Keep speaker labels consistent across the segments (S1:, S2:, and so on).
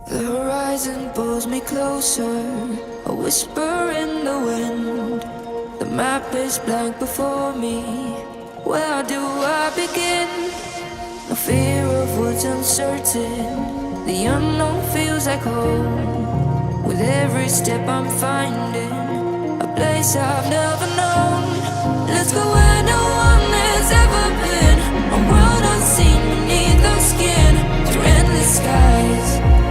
S1: The horizon pulls me closer, a whisper in the wind. The map is blank before me. Where do I begin? No fear of what's uncertain. The unknown feels like home. With every step I'm finding a place I've never known. Let's go where no one has ever been. A world unseen beneath our skin. Through endless skies,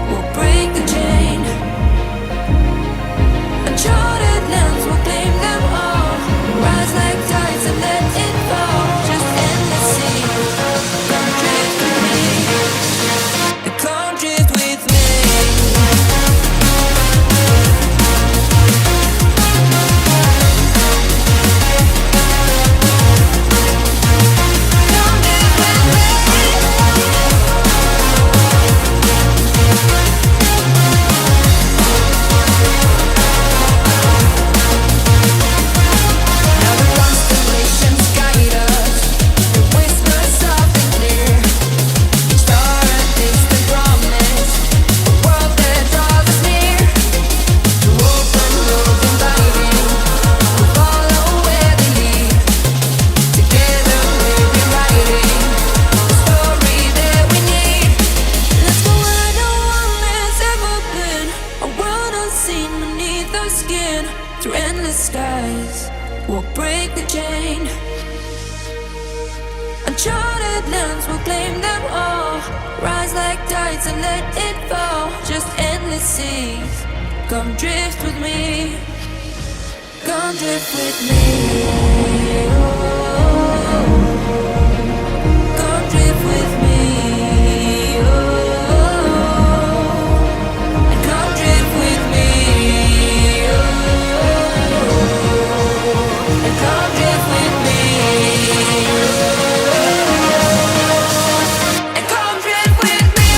S1: we'll break the chain. Uncharted lands will claim them all. Rise like tides and let it fall. Just endless sea. Come drift with me. Come drift with me. Through endless skies, we'll break the chain. Uncharted lands will claim them all. Rise like tides and let it fall. Just endless seas. Come drift with me. Come drift with me. Oh, come drift with me. Oh, and come drift with me. Come drift with me. And come drift with me.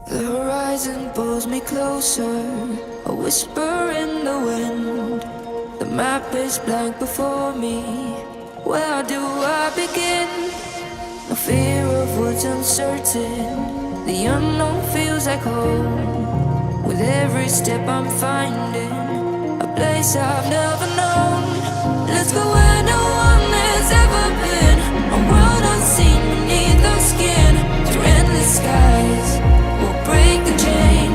S1: The horizon pulls me closer, a whisper in the wind. The map is blank before me. Where do I begin? No fear of what's uncertain. The unknown feels like home. With every step I'm finding a place I've never known. Let's go where no one has ever been. A world unseen beneath our skin. Through endless skies, we'll break the chain.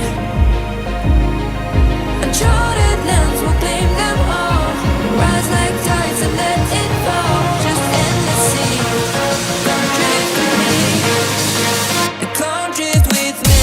S1: Uncharted lands will claim them all. Rise like tides and let it fall. Just endless sea. Come drift with me. Come drift with me.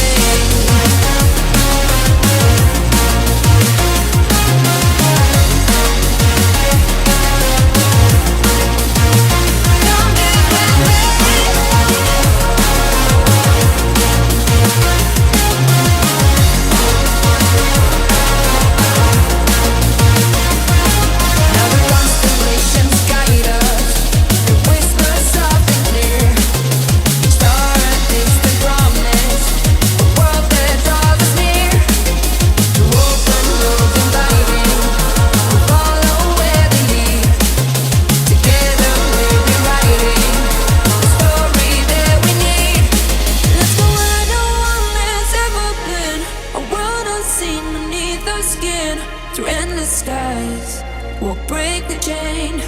S1: Through endless skies, we'll break the chain.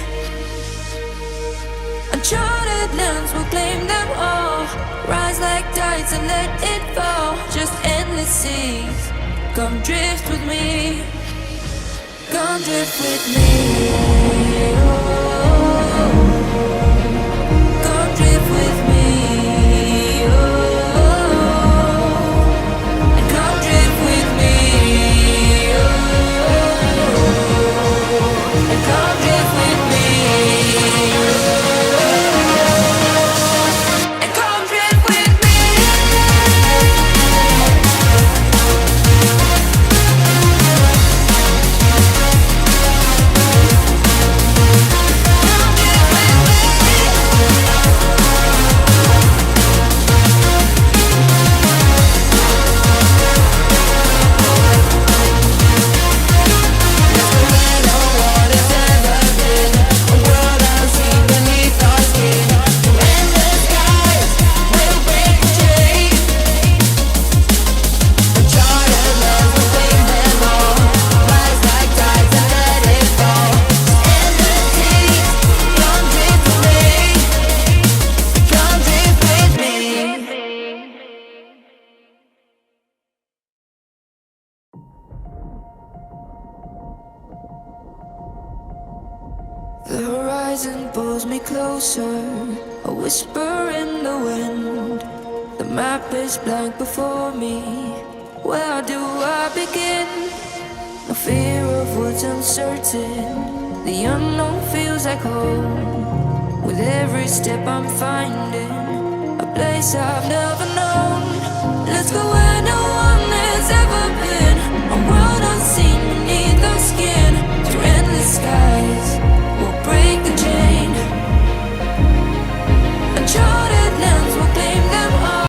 S1: Uncharted lands will claim them all. Rise like tides and let it fall. Just endless seas. Come drift with me. Come drift with me. Oh, come drift with me. horizon pulls me closer, a whisper in the wind. The map is blank before me. Where do I begin? No fear of what's uncertain. The unknown feels like home. With every step I'm finding a place I've never known. Let's go.